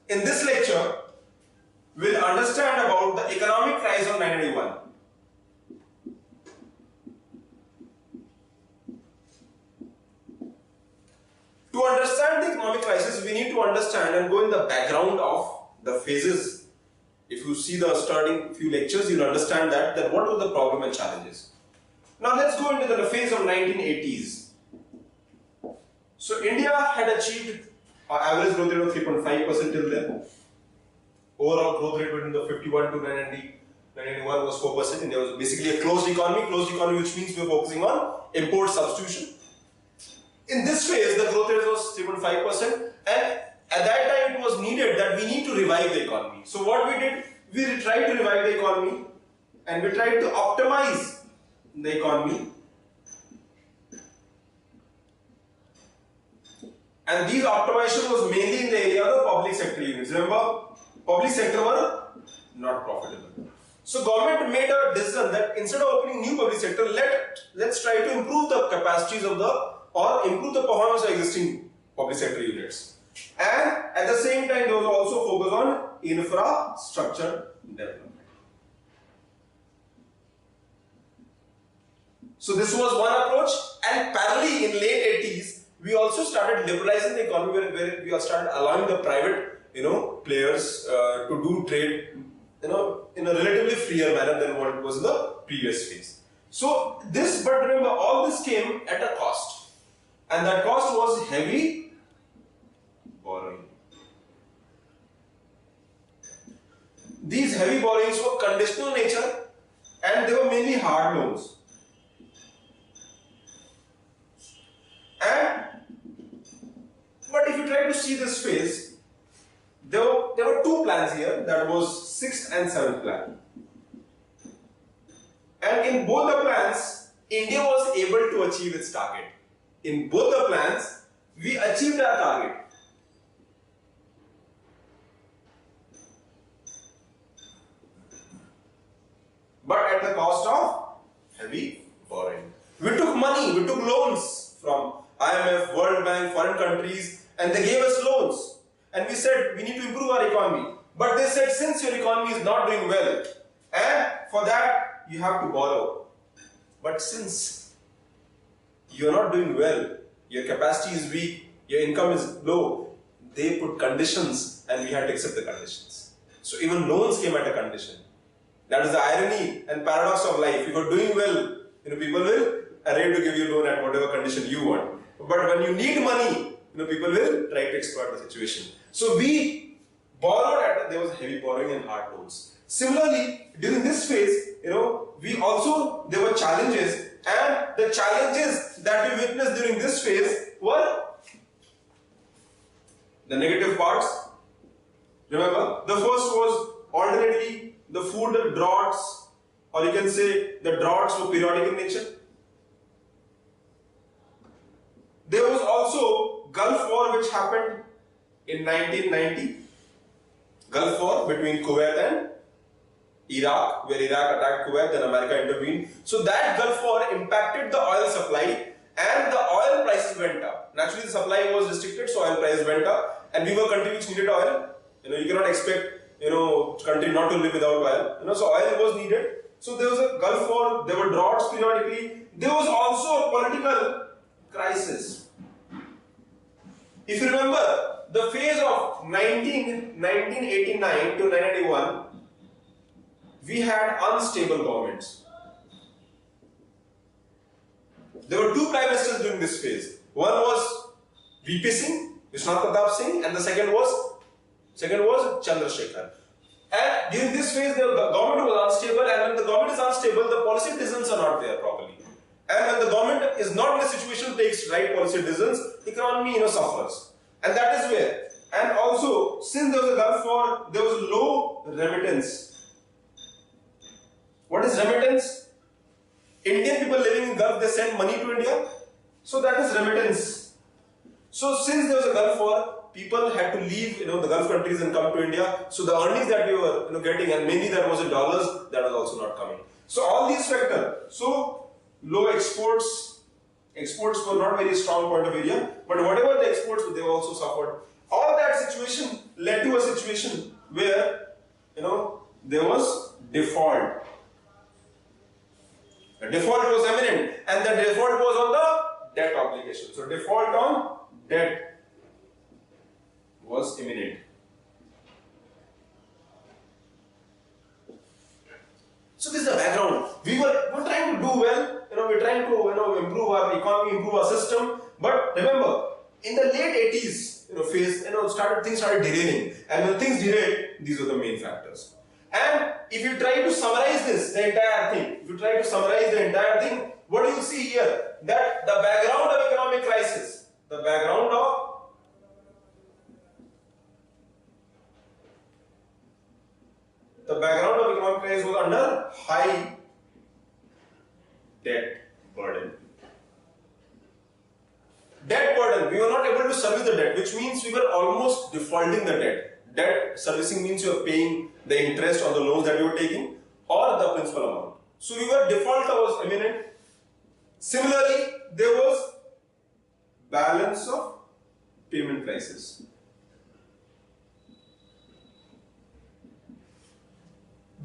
In this lecture, we'll understand about the economic crisis of 1981. To understand the economic crisis, we need to understand and go in the background of the phases. If you see the starting few lectures, you'll understand that what was the problem and challenges. Now let's go into the phase of 1980s. So India had achieved an average growth rate of 3.5% till then. Overall growth rate between the 51 to 1991 was 4%. India was basically a closed economy which means we were focusing on import substitution. In this phase, the growth rate was 3.5%, and at that time it was needed that we need to revive the economy. So what we did, we tried to revive the economy and we tried to optimize the economy. And these optimization was mainly in the area of the public sector units. Remember, public sector were not profitable. So government made a decision that instead of opening new public sector, let's try to improve the capacities of improve the performance of existing public sector units. And at the same time, there was also focus on infrastructure development. So this was one approach, and parallelly in late 80s, we also started liberalizing the economy where we started allowing the private, players to do trade, in a relatively freer manner than what it was in the previous phase. So but remember, all this came at a cost, and that cost was heavy borrowing. These heavy borrowings were conditional nature, and they were mainly hard loans. But if you try to see this phase, there were two plans here, that was 6th and 7th plan. And in both the plans, India was able to achieve its target. In both the plans, we achieved our target. But at the cost of heavy borrowing. We took money, we took loans from IMF, World Bank, foreign countries, and they gave us loans. And we said, we need to improve our economy. But they said, since your economy is not doing well, and for that, you have to borrow. But since you are not doing well, your capacity is weak, your income is low, they put conditions, and we had to accept the conditions. So even loans came at a condition. That is the irony and paradox of life. If you are doing well, people will arrange to give you a loan at whatever condition you want. But when you need money, people will try to exploit the situation. So we borrowed there was heavy borrowing and hard loans. Similarly, during this phase, there were challenges, and the challenges that we witnessed during this phase were the negative parts. Remember, the first was alternately the food droughts, or you can say the droughts were periodic in nature. There was also Gulf War, which happened in 1990. Gulf War between Kuwait and Iraq, where Iraq attacked Kuwait and America intervened. So that Gulf War impacted the oil supply, and the oil prices went up. Naturally, the supply was restricted, so oil prices went up, and we were a country which needed oil. You cannot expect country not to live without oil. So oil was needed. So there was a Gulf War. There were droughts periodically. There was also a political crisis. If you remember, the phase of 1989 to 1991, we had unstable governments. There were two prime ministers during this phase. One was VP Singh, Vishwanath Pratap Singh, and the second was Chandrasekhar. And during this phase, the government was unstable, and when the government is unstable, the policy decisions are not there properly. And when the government is not in a situation to take right policy decisions, economy suffers. And that is where. And also, since there was a Gulf War, there was low remittance. What is remittance? Indian people living in Gulf, they send money to India. So that is remittance. So since there was a Gulf War, people had to leave the Gulf countries and come to India. So the earnings that we were getting, and mainly that was in dollars, that was also not coming. So all these factors. So low exports were not very strong point of area, but whatever the exports, they also suffered. All that situation led to a situation where, there was default. The default was imminent, and the default was on the debt obligation. So default on debt was imminent. So this is the background. We were trying to do well, we're trying to improve our economy, improve our system. But remember, in the late 80s phase, things started derailing. And when things derailed, these were the main factors. And if you try to summarize the entire thing, what do you see here? That the background of economic crisis, economic crisis was under high debt burden. We were not able to service the debt, which means we were almost defaulting the debt. Debt servicing means you are paying the interest on the loans that you were taking or the principal amount. So default was imminent. Similarly, there was balance of payment crisis.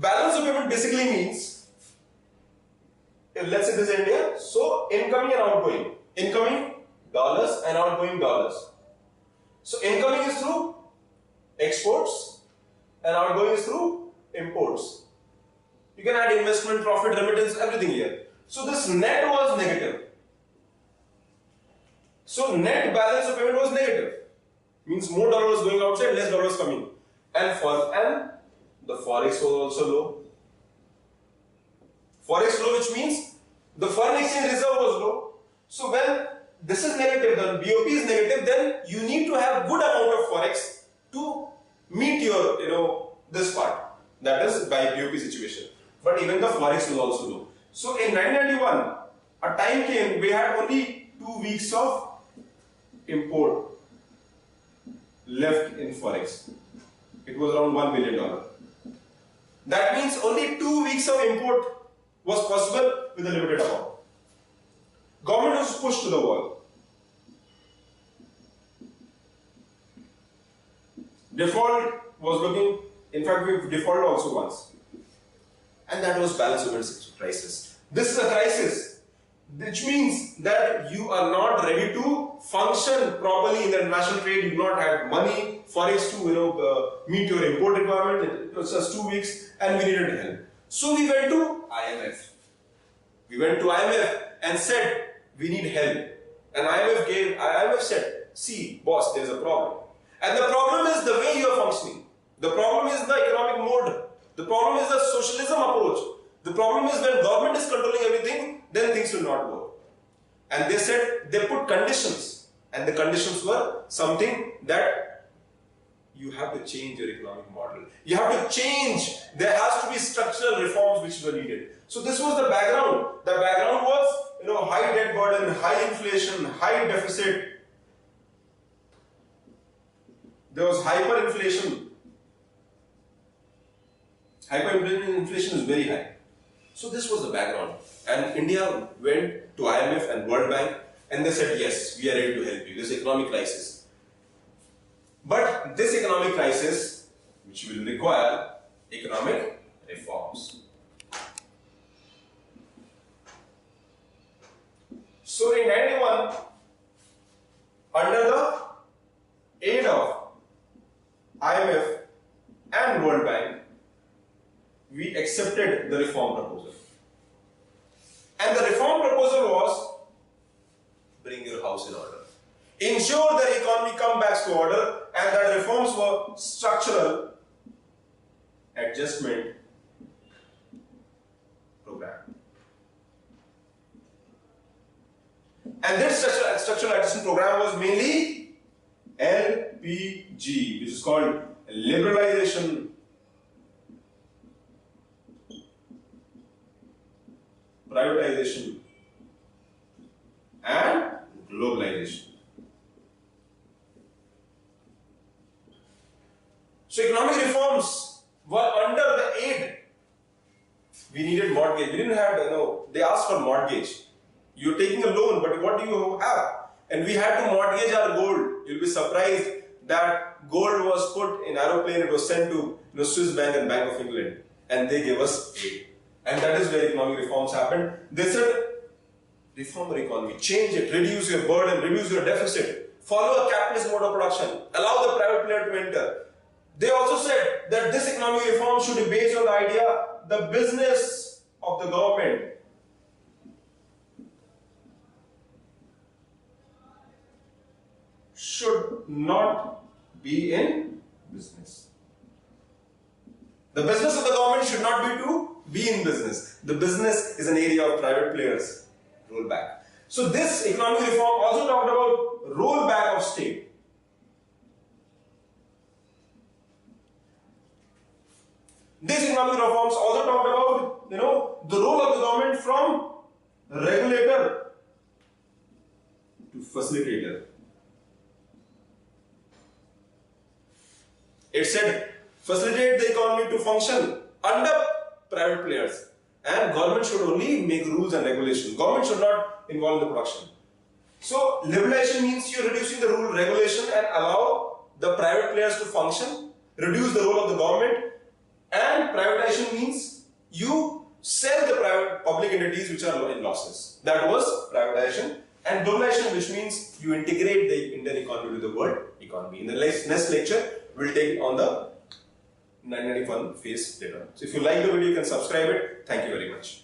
Balance of payment basically means, let's say this is India, so incoming and outgoing. Incoming dollars and outgoing dollars. So incoming is through exports and outgoing is through imports. You can add investment, profit, remittance, everything here. So this net was negative. So net balance of payment was negative. Means more dollars going outside, less dollars coming. And the forex was also low. Forex low, which means the foreign exchange reserve was low. So when this is negative, the BOP is negative, then you need to have good amount of forex to meet your, this part. That is by BOP situation. But even the forex was also low. So in 1991, a time came, we had only 2 weeks of import left in forex. It was around $1 billion. That means only 2 weeks of import was possible with a limited amount. Government was pushed to the wall. Default was looking, in fact we defaulted also once. And that was balance of payment crisis. This is a crisis, which means that you are not ready to function properly in the international trade. You do not have money, forex to meet your import requirement. It was just 2 weeks and we needed help. So we went to IMF. And said, we need help. And IMF said, see, boss, there is a problem. And the problem is the way you are functioning. The problem is the economic mode. The problem is the socialism approach. The problem is when government is controlling everything, then things will not work. And they said, they put conditions. And the conditions were something that you have to change your economic model. You have to change. There has to be structural reforms which were needed. So this was the background. The background was, high debt burden, high inflation, high deficit. There was hyperinflation. Hyperinflation is very high. So this was the background. And India went to IMF and World Bank and they said, yes, we are ready to help you. This economic crisis. But this economic crisis, which will require economic reforms. So in 1991, under the aid of IMF and World Bank, we accepted the reform proposal. And the reform proposal was, bring your house in order. Ensure the economy comes back to order, and the reforms were structural adjustment program. And this structural adjustment program was mainly LPG, which is called Liberalization, Privitisation and Globalisation. So economic reforms were under the aid. We needed mortgage. We didn't have, they asked for mortgage. You're taking a loan, but what do you have? And we had to mortgage our gold. You'll be surprised. that gold was put in aeroplane, it was sent to Swiss Bank and Bank of England, and they gave us aid. And that is where economic reforms happened. They said, reform our economy, change it, reduce your burden, reduce your deficit, follow a capitalist mode of production, allow the private player to enter. They also said that this economic reform should be based on the idea the business of the government should not be in business. The business of the government should not be to be in business. The business is an area of private players. Roll back. So this economic reform also talked about rollback of state. These economic reforms also talked about, the role of the government from regulator to facilitator. It said, facilitate the economy to function under private players, and government should only make rules and regulations. Government should not involve in the production. So, liberalization means you're reducing the rule regulation and allow the private players to function, reduce the role of the government, and privatization means you sell the public entities which are in losses. That was privatization. And globalization, which means you integrate the Indian economy with the world economy. In the next lecture, we'll take it on the 1991 phase later. So if you like the video, you can subscribe it. Thank you very much.